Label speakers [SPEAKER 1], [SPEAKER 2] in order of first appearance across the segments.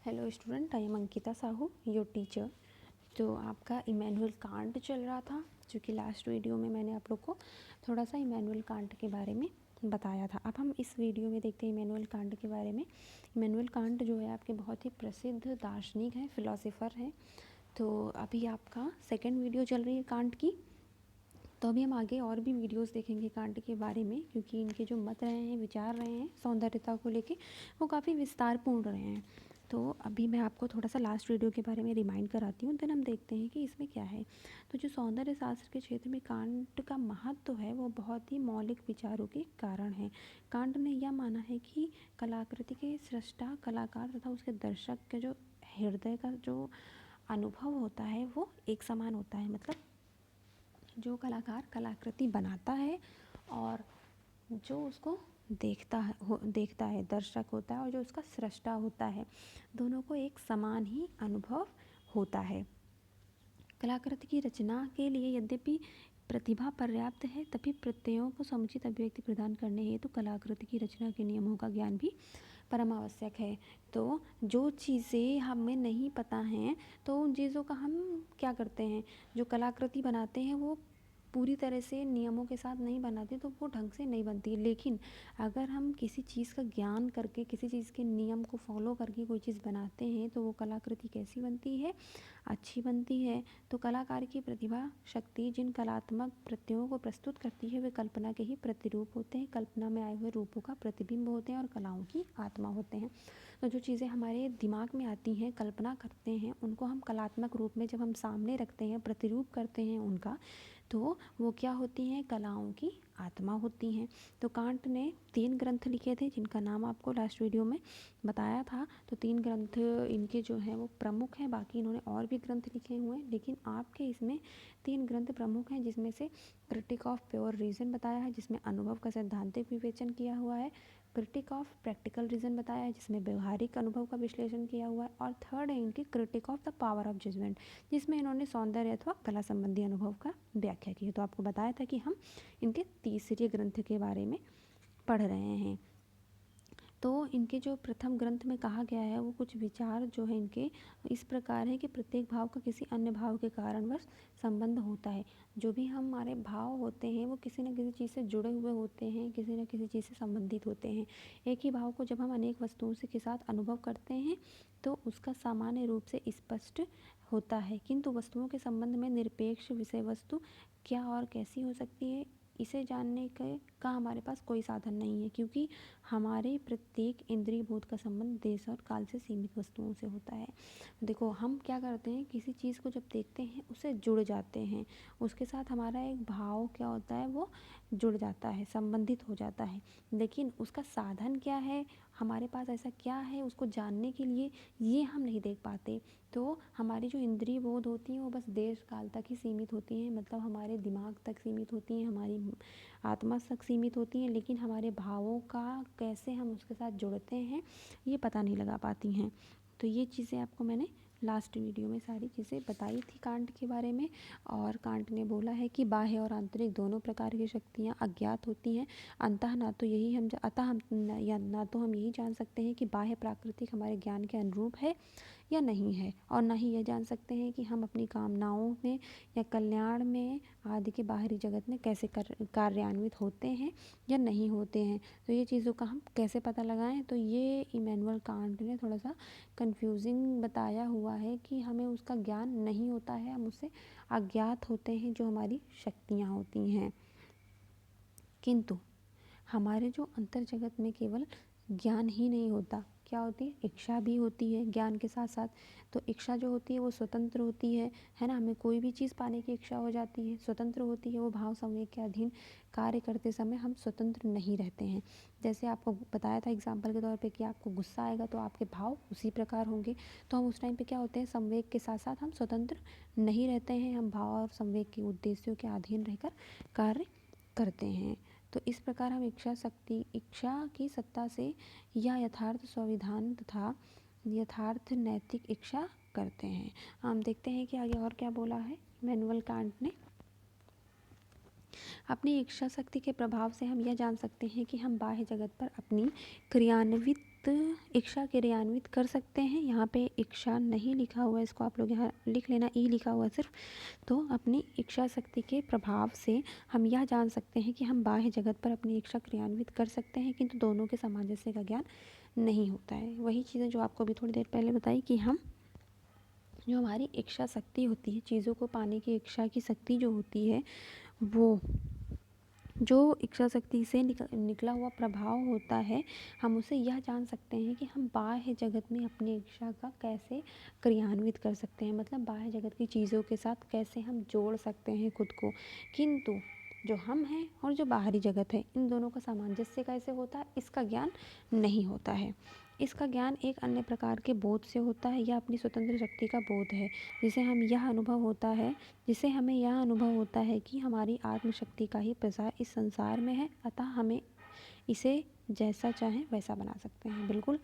[SPEAKER 1] Hello student, I am Ankita Sahu, your teacher. तो आपका Immanuel Kant चल रहा था, जो कि लास्ट वीडियो में मैंने आप लोग को थोड़ा सा इमैनुअल कांट के बारे में बताया था। अब हम इस वीडियो में देखते हैं इमैनुअल कांट के बारे में। इमैनुअल कांट जो है आपके बहुत ही प्रसिद्ध दार्शनिक हैं, फिलोसोफर हैं। तो अभी आपका सेकेंड वीडियो चल रही है कांट की। तो अभी हम आगे और भी वीडियोस देखेंगे कांट के बारे में, क्योंकि इनके जो मत रहे हैं, विचार रहे हैं सौंदर्यता को लेके, वो काफ़ी विस्तारपूर्ण रहे हैं। तो अभी मैं आपको थोड़ा सा लास्ट वीडियो के बारे में रिमाइंड कराती हूँ, देन हम देखते हैं कि इसमें क्या है। तो जो सौंदर्य शास्त्र के क्षेत्र में कांट का महत्व है, वो बहुत ही मौलिक विचारों के कारण है। कांट ने यह माना है कि कलाकृति के सृष्टा, कलाकार तथा उसके दर्शक के जो हृदय का जो अनुभव होता है वो एक समान होता है। मतलब जो कलाकार कलाकृति बनाता है और जो उसको देखता है दर्शक होता है, और जो उसका सृष्टा होता है, दोनों को एक समान ही अनुभव होता है। कलाकृति की रचना के लिए यद्यपि प्रतिभा पर्याप्त है, तभी प्रत्ययों को समुचित अभिव्यक्ति प्रदान करने हेतु कलाकृति की रचना के नियमों का ज्ञान भी परम आवश्यक है। तो जो चीज़ें हमें नहीं पता हैं, तो उन चीज़ों का हम क्या करते हैं, जो कलाकृति बनाते हैं वो पूरी तरह से नियमों के साथ नहीं बनाते, तो वो ढंग से नहीं बनती। लेकिन अगर हम किसी चीज़ का ज्ञान करके, किसी चीज़ के नियम को फॉलो करके कोई चीज़ बनाते हैं, तो वो कलाकृति कैसी बनती है, अच्छी बनती है। तो कलाकार की प्रतिभा शक्ति जिन कलात्मक प्रत्ययों को प्रस्तुत करती है, वे कल्पना के ही प्रतिरूप होते हैं, कल्पना में आए हुए रूपों का प्रतिबिंब होते हैं और कलाओं की आत्मा होते हैं। तो जो चीज़ें हमारे दिमाग में आती हैं, कल्पना करते हैं, उनको हम कलात्मक रूप में जब हम सामने रखते हैं, प्रतिरूप करते हैं उनका, तो वो क्या होती हैं, कलाओं की आत्मा होती हैं। तो कांट ने 3 ग्रंथ लिखे थे, जिनका नाम आपको लास्ट वीडियो में बताया था। तो 3 ग्रंथ इनके जो हैं वो प्रमुख हैं, बाकी इन्होंने और भी ग्रंथ लिखे हुए हैं, लेकिन आपके इसमें 3 ग्रंथ प्रमुख हैं, जिसमें से क्रिटिक ऑफ प्योर रीजन बताया है, जिसमें अनुभव का सैद्धांतिक विवेचन किया हुआ है। क्रिटिक ऑफ प्रैक्टिकल रीजन बताया है, जिसमें व्यवहारिक अनुभव का विश्लेषण किया हुआ है। और थर्ड है इनकी critique of the power of judgement, जिसमें इन्होंने सौंदर्य अथवा कला संबंधी अनुभव का व्याख्या की है। तो आपको बताया था कि हम इनके तीसरे ग्रंथ के बारे में पढ़ रहे हैं। तो इनके जो प्रथम ग्रंथ में कहा गया है, वो कुछ विचार जो है इनके इस प्रकार है कि प्रत्येक भाव का किसी अन्य भाव के कारणवश संबंध होता है। जो भी हमारे भाव होते हैं, वो किसी न किसी चीज़ से जुड़े हुए होते हैं, किसी न किसी चीज़ से संबंधित होते हैं। एक ही भाव को जब हम अनेक वस्तुओं के साथ अनुभव करते हैं, तो उसका सामान्य रूप से स्पष्ट होता है, किंतु वस्तुओं के संबंध में निरपेक्ष विषय वस्तु क्या और कैसी हो सकती है, इसे जानने का हमारे पास कोई साधन नहीं है, क्योंकि हमारे प्रत्येक इंद्रिय बोध का संबंध देश और काल से सीमित वस्तुओं से होता है। देखो, हम क्या करते हैं, किसी चीज़ को जब देखते हैं उससे जुड़ जाते हैं, उसके साथ हमारा एक भाव क्या होता है, वो जुड़ जाता है, संबंधित हो जाता है। लेकिन उसका साधन क्या है, हमारे पास ऐसा क्या है उसको जानने के लिए, ये हम नहीं देख पाते। तो हमारी जो इंद्रिय बोध होती हैं, वो बस देश काल तक ही सीमित होती हैं, मतलब हमारे दिमाग तक सीमित होती हैं, हमारी आत्मा तक सीमित होती हैं, लेकिन हमारे भावों का कैसे हम उसके साथ जुड़ते हैं, ये पता नहीं लगा पाती हैं। तो ये चीज़ें आपको मैंने लास्ट वीडियो में सारी चीज़ें बताई थी कांट के बारे में। और कांट ने बोला है कि बाह्य और आंतरिक दोनों प्रकार की शक्तियाँ अज्ञात होती हैं। अतः ना तो हम यही जान सकते हैं कि बाह्य प्राकृतिक हमारे ज्ञान के अनुरूप है या नहीं है, और ना ही यह जान सकते हैं कि हम अपनी कामनाओं में या कल्याण में आदि के बाहरी जगत में कैसे कार्यान्वित होते हैं या नहीं होते हैं। तो ये चीज़ों का हम कैसे पता लगाएं, तो ये इमैनुअल कांट ने थोड़ा सा कंफ्यूजिंग बताया हुआ है कि हमें उसका ज्ञान नहीं होता है, हम उससे अज्ञात होते हैं, जो हमारी शक्तियाँ होती हैं। किंतु हमारे जो अंतर जगत में केवल ज्ञान ही नहीं होता, क्या होती है, इच्छा भी होती है ज्ञान के साथ साथ। तो इच्छा जो होती है वो स्वतंत्र होती है ना, हमें कोई भी चीज़ पाने की इच्छा हो जाती है, स्वतंत्र होती है, वो भाव संवेग के अधीन कार्य करते समय हम स्वतंत्र नहीं रहते हैं। जैसे आपको बताया था एग्जाम्पल के तौर पे कि आपको गुस्सा आएगा तो आपके भाव उसी प्रकार होंगे। तो हम उस टाइम पे क्या होते हैं, संवेग के साथ साथ हम स्वतंत्र नहीं रहते हैं, हम भाव और संवेग के उद्देश्यों के अधीन रहकर कार्य करते हैं। तो इस प्रकार हम इच्छा की सत्ता से या यथार्थ संविधान तथा यथार्थ नैतिक इच्छा करते हैं। हम देखते हैं कि आगे और क्या बोला है इमैनुअल कांट ने। अपनी इच्छा शक्ति के प्रभाव से हम यह जान सकते हैं कि हम बाह्य जगत पर अपनी क्रियान्वित इच्छा क्रियान्वित कर सकते हैं। यहाँ पे इच्छा नहीं लिखा हुआ है, इसको आप लोग यहाँ लिख लेना, ई लिखा हुआ है सिर्फ। तो अपनी इच्छा शक्ति के प्रभाव से हम यह जान सकते हैं कि हम बाह्य जगत पर अपनी इच्छा क्रियान्वित कर सकते हैं, किंतु दोनों के सामंजस्य का ज्ञान नहीं होता है। वही चीज़ें जो आपको अभी थोड़ी देर पहले बताई कि हम जो हमारी इच्छा शक्ति होती है, चीज़ों को पाने की इच्छा की शक्ति जो होती है, वो जो इच्छा शक्ति से निकला हुआ प्रभाव होता है, हम उसे यह जान सकते हैं कि हम बाह्य जगत में अपनी इच्छा का कैसे क्रियान्वित कर सकते हैं, मतलब बाह्य जगत की चीज़ों के साथ कैसे हम जोड़ सकते हैं खुद को। किंतु जो हम हैं और जो बाहरी जगत है, इन दोनों का सामंजस्य कैसे होता है, इसका ज्ञान नहीं होता है। इसका ज्ञान एक अन्य प्रकार के बोध से होता है, यह अपनी स्वतंत्र शक्ति का बोध है, जिसे हमें यह अनुभव होता है कि हमारी आत्मशक्ति का ही प्रसार इस संसार में है, अतः हमें इसे जैसा चाहें वैसा बना सकते हैं। बिल्कुल।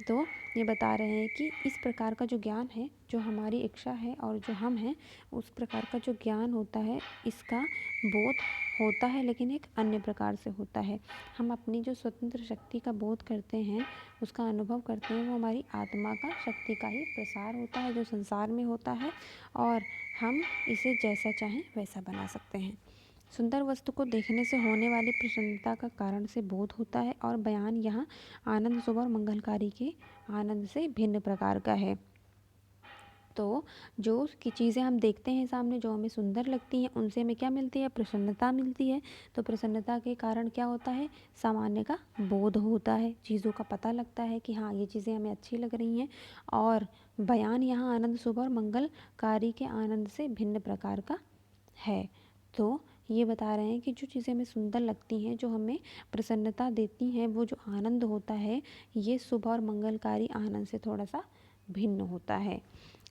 [SPEAKER 1] तो ये बता रहे हैं कि इस प्रकार का जो ज्ञान है, जो हमारी इच्छा है और जो हम हैं, उस प्रकार का जो ज्ञान होता है, इसका बोध होता है, लेकिन एक अन्य प्रकार से होता है। हम अपनी जो स्वतंत्र शक्ति का बोध करते हैं, उसका अनुभव करते हैं, वो हमारी आत्मा का शक्ति का ही प्रसार होता है, जो संसार में होता है, और हम इसे जैसा चाहें वैसा बना सकते हैं। सुंदर वस्तु को देखने से होने वाली प्रसन्नता का कारण से बोध होता है, और बयान यहाँ आनंद शुभ और मंगलकारी के आनंद से भिन्न प्रकार का है। तो जो की चीज़ें हम देखते हैं सामने, जो हमें सुंदर लगती हैं, उनसे हमें क्या मिलती है, प्रसन्नता मिलती है। तो प्रसन्नता के कारण क्या होता है, सामान्य का बोध होता है, चीज़ों का पता लगता है कि हाँ, ये चीज़ें हमें अच्छी लग रही हैं। और बयान यहाँ आनंद शुभ और मंगलकारी के आनंद से भिन्न प्रकार का है। तो ये बता रहे हैं कि जो चीज़ें हमें सुंदर लगती हैं, जो हमें प्रसन्नता देती हैं, वो जो आनंद होता है, ये शुभ और मंगलकारी आनंद से थोड़ा सा भिन्न होता है।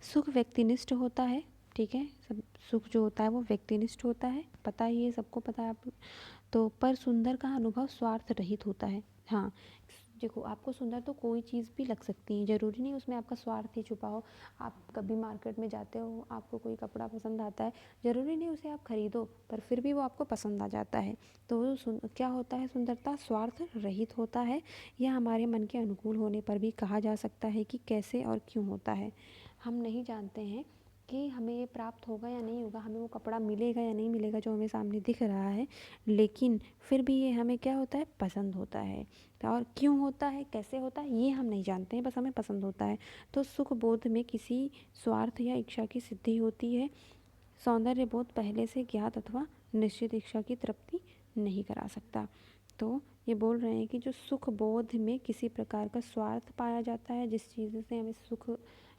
[SPEAKER 1] सुख व्यक्तिनिष्ठ होता है, ठीक है, सब सुख जो होता है वो व्यक्तिनिष्ठ होता है, पता ही है, सबको पता है। आप तो पर सुंदर का अनुभव स्वार्थ रहित होता है। हाँ, देखो, आपको सुंदर तो कोई चीज़ भी लग सकती है, ज़रूरी नहीं उसमें आपका स्वार्थ ही छुपा हो। आप कभी मार्केट में जाते हो, आपको कोई कपड़ा पसंद आता है, ज़रूरी नहीं उसे आप खरीदो, पर फिर भी वो आपको पसंद आ जाता है। तो वो क्या होता है, सुंदरता स्वार्थ रहित होता है। यह हमारे मन के अनुकूल होने पर भी कहा जा सकता है कि कैसे और क्यों होता है। हम नहीं जानते हैं कि हमें ये प्राप्त होगा या नहीं होगा, हमें वो कपड़ा मिलेगा या नहीं मिलेगा जो हमें सामने दिख रहा है, लेकिन फिर भी ये हमें क्या होता है, पसंद होता है। और क्यों होता है, कैसे होता है, ये हम नहीं जानते हैं, बस हमें पसंद होता है। तो सुख बोध में किसी स्वार्थ या इच्छा की सिद्धि होती है। सौंदर्य बोध पहले से ज्ञात अथवा निश्चित इच्छा की तृप्ति नहीं करा सकता। तो ये बोल रहे हैं कि जो सुख बोध में किसी प्रकार का स्वार्थ पाया जाता है, जिस चीज़ से हमें सुख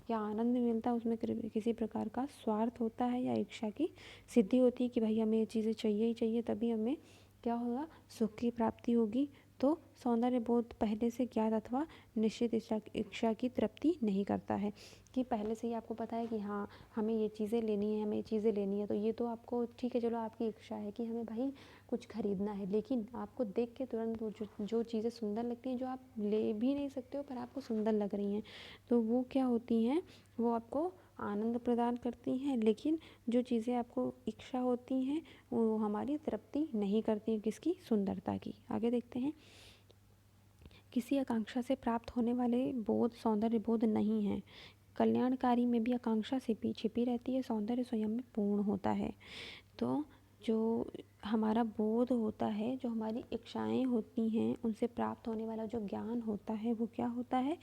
[SPEAKER 1] या आनंद मिलता है, उसमें किसी प्रकार का स्वार्थ होता है या इच्छा की सिद्धि होती है कि भाई हमें ये चीज़ें चाहिए ही चाहिए, तभी हमें क्या होगा, सुख की प्राप्ति होगी। तो सौंदर्य बोध पहले से ज्ञात अथवा निश्चित इच्छा की तृप्ति नहीं करता है, कि पहले से ही आपको पता है कि हाँ, हमें ये चीज़ें लेनी है, हमें ये चीज़ें लेनी है, तो ये तो आपको ठीक है, चलो आपकी इच्छा है कि हमें भाई कुछ खरीदना है, लेकिन आपको देख के तुरंत वो जो चीज़ें सुंदर लगती हैं, जो आप ले भी नहीं सकते हो पर आपको सुंदर लग रही हैं, तो वो क्या होती हैं, वो आपको आनंद प्रदान करती हैं। लेकिन जो चीज़ें आपको इच्छा होती हैं, वो हमारी तृप्ति नहीं करती हैं, किसकी, सुंदरता की। आगे देखते हैं। किसी आकांक्षा से प्राप्त होने वाले बोध सौंदर्य बोध नहीं है। कल्याणकारी में भी आकांक्षा छिपी रहती है, सौंदर्य स्वयं में पूर्ण होता है। तो जो हमारा बोध होता है, जो हमारी इच्छाएं होती हैं, उनसे प्राप्त होने वाला जो ज्ञान होता है, वो क्या होता है,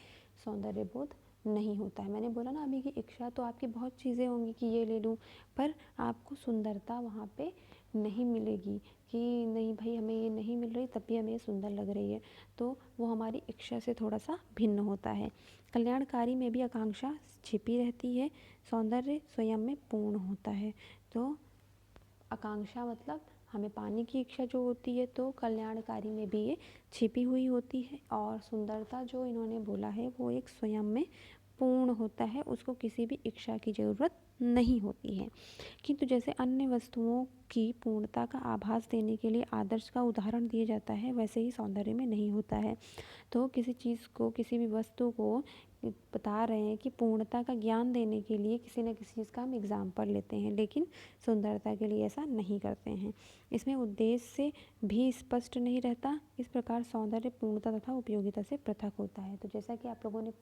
[SPEAKER 1] सौंदर्य बोध नहीं होता है। मैंने बोला ना अभी कि इच्छा तो आपकी बहुत चीज़ें होंगी कि ये ले लूँ, पर आपको सुंदरता वहाँ पे नहीं मिलेगी, कि नहीं भाई हमें ये नहीं मिल रही, तब भी हमें ये सुंदर लग रही है। तो वो हमारी इच्छा से थोड़ा सा भिन्न होता है। कल्याणकारी में भी आकांक्षा छिपी रहती है, सौंदर्य स्वयं में पूर्ण होता है। तो आकांक्षा मतलब हमें पाने की इच्छा जो होती है, तो कल्याणकारी में भी ये छिपी हुई होती है। और सुंदरता जो इन्होंने बोला है, वो एक स्वयं में पूर्ण होता है, उसको किसी भी इच्छा की ज़रूरत नहीं होती है। किंतु जैसे अन्य वस्तुओं की पूर्णता का आभास देने के लिए आदर्श का उदाहरण दिया जाता है, वैसे ही सौंदर्य में नहीं होता है। तो किसी चीज़ को, किसी भी वस्तु को बता रहे हैं कि पूर्णता का ज्ञान देने के लिए किसी न किसी चीज़ का हम एग्जाम्पल लेते हैं, लेकिन सुंदरता के लिए ऐसा नहीं करते हैं। इसमें उद्देश्य भी स्पष्ट नहीं रहता। इस प्रकार सौंदर्य पूर्णता तथा उपयोगिता से पृथक होता है। तो जैसा कि आप लोगों ने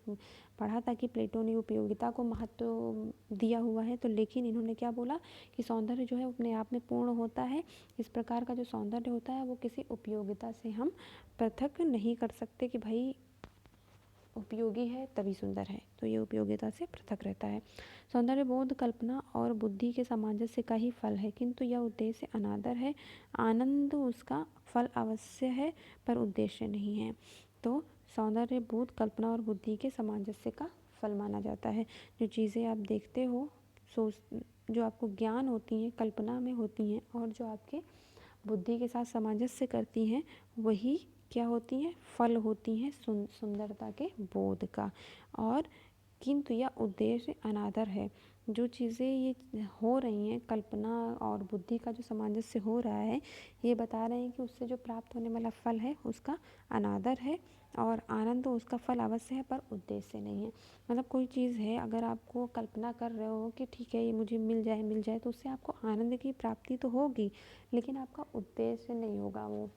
[SPEAKER 1] पढ़ा था कि प्लेटो ने उपयोगिता को महत्व दिया हुआ है, तो लेकिन इन्होंने क्या बोला कि सौंदर्य जो है अपने आप में पूर्ण होता है। इस प्रकार का जो सौंदर्य होता है वो किसी उपयोगिता से हम पृथक नहीं कर सकते कि भाई उपयोगी है तभी सुंदर है, तो ये उपयोगिता से पृथक रहता है। सौंदर्य बोध कल्पना और बुद्धि के सामंजस्य का ही फल है, किंतु यह उद्देश्य अनादर है। आनंद उसका फल अवश्य है पर उद्देश्य नहीं है। तो सौंदर्य बोध कल्पना और बुद्धि के सामंजस्य का फल माना जाता है। जो चीज़ें आप देखते हो, सोच जो आपको ज्ञान होती हैं, कल्पना में होती हैं, और जो आपके बुद्धि के साथ सामंजस्य करती हैं, वही क्या होती हैं, फल होती हैं सुंदरता के बोध का। और किंतु यह उद्देश्य अनादर है। जो चीज़ें ये हो रही हैं, कल्पना और बुद्धि का जो सामंजस्य हो रहा है, ये बता रहे हैं कि उससे जो प्राप्त होने वाला फल है उसका अनादर है, और आनंद तो उसका फल अवश्य है पर उद्देश्य नहीं है। मतलब कोई चीज़ है, अगर आपको कल्पना कर रहे हो कि ठीक है ये मुझे मिल जाए, तो उससे आपको आनंद की प्राप्ति तो होगी, लेकिन आपका उद्देश्य नहीं होगा वो।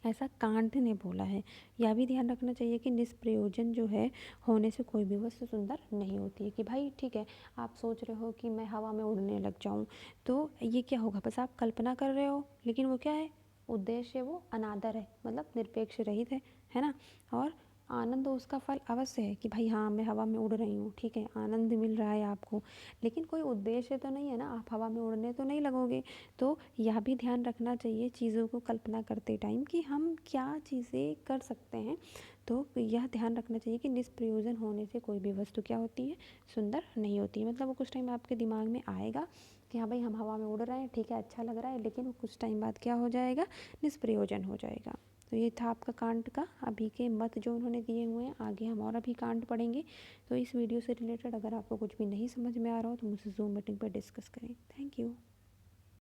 [SPEAKER 1] ऐसा कांट ने बोला है। यह भी ध्यान रखना चाहिए कि निष्प्रयोजन जो है होने से कोई भी वस्तु सुंदर नहीं होती है। कि भाई ठीक है, आप सोच रहे हो कि मैं हवा में उड़ने लग जाऊं, तो ये क्या होगा, बस आप कल्पना कर रहे हो, लेकिन वो क्या है, उद्देश्य वो अनादर है, मतलब निरपेक्ष रहित है ना। और आनंद उसका फल अवश्य है कि भाई हाँ मैं हवा में उड़ रही हूँ, ठीक है, आनंद मिल रहा है आपको, लेकिन कोई उद्देश्य तो नहीं है ना, आप हवा में उड़ने तो नहीं लगोगे। तो यह भी ध्यान रखना चाहिए चीज़ों को कल्पना करते टाइम कि हम क्या चीज़ें कर सकते हैं। तो यह ध्यान रखना चाहिए कि निष्प्रयोजन होने से कोई भी वस्तु क्या होती है, सुंदर नहीं होती है। मतलब वो कुछ टाइम आपके दिमाग में आएगा कि हाँ भाई हम हवा में उड़ रहे हैं, ठीक है, अच्छा लग रहा है, लेकिन वो कुछ टाइम बाद क्या हो जाएगा, निष्प्रयोजन हो जाएगा। तो ये था आपका कांट का अभी के मत जो उन्होंने दिए हुए हैं। आगे हम और अभी कांट पढ़ेंगे। तो इस वीडियो से रिलेटेड अगर आपको कुछ भी नहीं समझ में आ रहा हो तो मुझसे जूम मीटिंग पर डिस्कस करें। Thank you.